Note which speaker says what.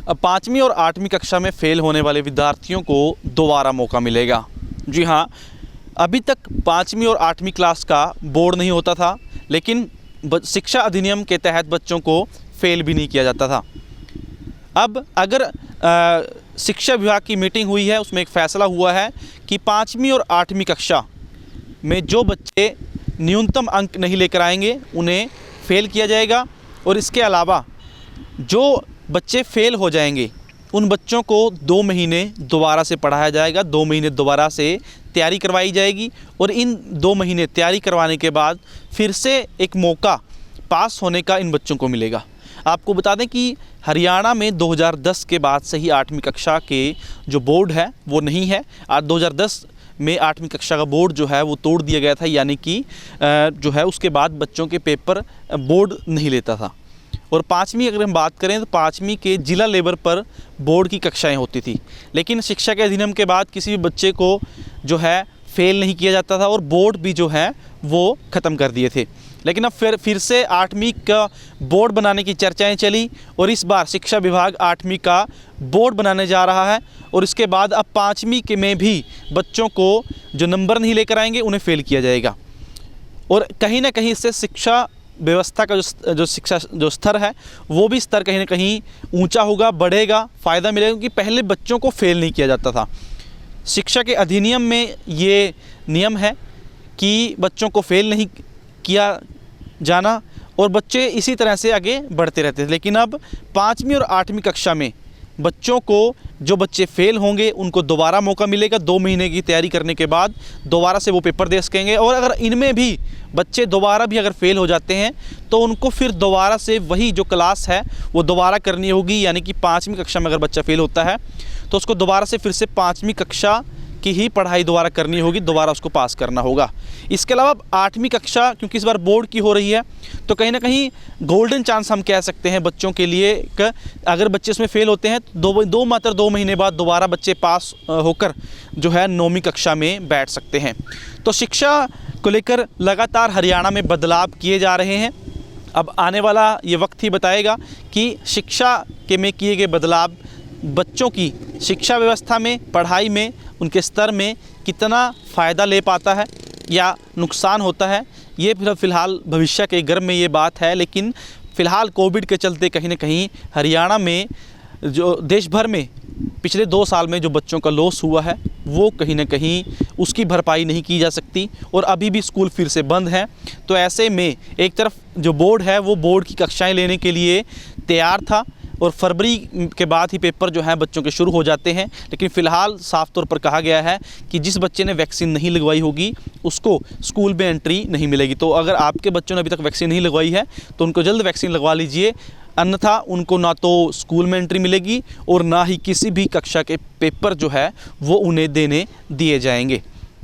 Speaker 1: अब 5वीं और 8वीं कक्षा में फ़ेल होने वाले विद्यार्थियों को दोबारा मौका मिलेगा। जी हाँ, अभी तक 5वीं और 8वीं क्लास का बोर्ड नहीं होता था, लेकिन शिक्षा अधिनियम के तहत बच्चों को फ़ेल भी नहीं किया जाता था। अब अगर शिक्षा विभाग की मीटिंग हुई है, उसमें एक फ़ैसला हुआ है कि 5वीं और 8वीं कक्षा में जो बच्चे न्यूनतम अंक नहीं लेकर आएंगे उन्हें फ़ेल किया जाएगा, और इसके अलावा जो बच्चे फ़ेल हो जाएंगे उन बच्चों को 2 महीने दोबारा से पढ़ाया जाएगा, 2 महीने दोबारा से तैयारी करवाई जाएगी, और इन 2 महीने तैयारी करवाने के बाद फिर से एक मौका पास होने का इन बच्चों को मिलेगा। आपको बता दें कि हरियाणा में 2010 के बाद से ही 8वीं कक्षा के जो बोर्ड है वो नहीं है। 2010 में 8वीं कक्षा का बोर्ड जो है वो तोड़ दिया गया था, यानी कि जो है उसके बाद बच्चों के पेपर बोर्ड नहीं लेता था। और 5वीं अगर हम बात करें तो 5वीं के जिला लेवल पर बोर्ड की कक्षाएं होती थी, लेकिन शिक्षा के अधिनियम के बाद किसी भी बच्चे को जो है फ़ेल नहीं किया जाता था, और बोर्ड भी जो है वो ख़त्म कर दिए थे। लेकिन अब फिर से 8वीं का बोर्ड बनाने की चर्चाएं चली, और इस बार शिक्षा विभाग 8वीं का बोर्ड बनाने जा रहा है, और इसके बाद अब 5वीं के में भी बच्चों को जो नंबर नहीं लेकर आएंगे उन्हें फ़ेल किया जाएगा। और कहीं ना कहीं इससे शिक्षा व्यवस्था का जो शिक्षा जो स्तर है वो भी स्तर कहीं ना कहीं ऊंचा होगा, बढ़ेगा, फ़ायदा मिलेगा, क्योंकि पहले बच्चों को फ़ेल नहीं किया जाता था। शिक्षा के अधिनियम में ये नियम है कि बच्चों को फ़ेल नहीं किया जाना, और बच्चे इसी तरह से आगे बढ़ते रहते थे। लेकिन अब 5वीं और 8वीं कक्षा में बच्चों को, जो बच्चे फ़ेल होंगे उनको दोबारा मौका मिलेगा। 2 महीने की तैयारी करने के बाद दोबारा से वो पेपर दे सकेंगे, और अगर इनमें भी बच्चे दोबारा भी अगर फ़ेल हो जाते हैं तो उनको फिर दोबारा से वही जो क्लास है वो दोबारा करनी होगी। यानी कि 5वीं कक्षा में अगर बच्चा फ़ेल होता है तो उसको दोबारा से फिर से 5वीं कक्षा की ही पढ़ाई दोबारा करनी होगी, दोबारा उसको पास करना होगा। इसके अलावा 8वीं कक्षा क्योंकि इस बार बोर्ड की हो रही है, तो कहीं ना कहीं गोल्डन चांस हम कह सकते हैं बच्चों के लिए कि अगर बच्चे इसमें फ़ेल होते हैं तो मात्र 2 महीने बाद दोबारा बच्चे पास होकर जो है 9वीं कक्षा में बैठ सकते हैं। तो शिक्षा को लेकर लगातार हरियाणा में बदलाव किए जा रहे हैं। अब आने वाला ये वक्त ही बताएगा कि शिक्षा के में किए गए बदलाव बच्चों की शिक्षा व्यवस्था में, पढ़ाई में, उनके स्तर में कितना फ़ायदा ले पाता है या नुकसान होता है। ये फ़िलहाल भविष्य के गर्भ में ये बात है, लेकिन फ़िलहाल कोविड के चलते कहीं ना कहीं हरियाणा में जो देश भर में पिछले 2 साल में जो बच्चों का लॉस हुआ है वो कहीं ना कहीं उसकी भरपाई नहीं की जा सकती, और अभी भी स्कूल फिर से बंद हैं। तो ऐसे में एक तरफ जो बोर्ड है वो बोर्ड की कक्षाएं लेने के लिए तैयार था, और फरवरी के बाद ही पेपर जो है बच्चों के शुरू हो जाते हैं। लेकिन फ़िलहाल साफ़ तौर पर कहा गया है कि जिस बच्चे ने वैक्सीन नहीं लगवाई होगी उसको स्कूल में एंट्री नहीं मिलेगी। तो अगर आपके बच्चों ने अभी तक वैक्सीन नहीं लगवाई है तो उनको जल्द वैक्सीन लगवा लीजिए, अन्यथा उनको ना तो स्कूल में एंट्री मिलेगी और ना ही किसी भी कक्षा के पेपर जो है वो उन्हें देने दिए जाएंगे।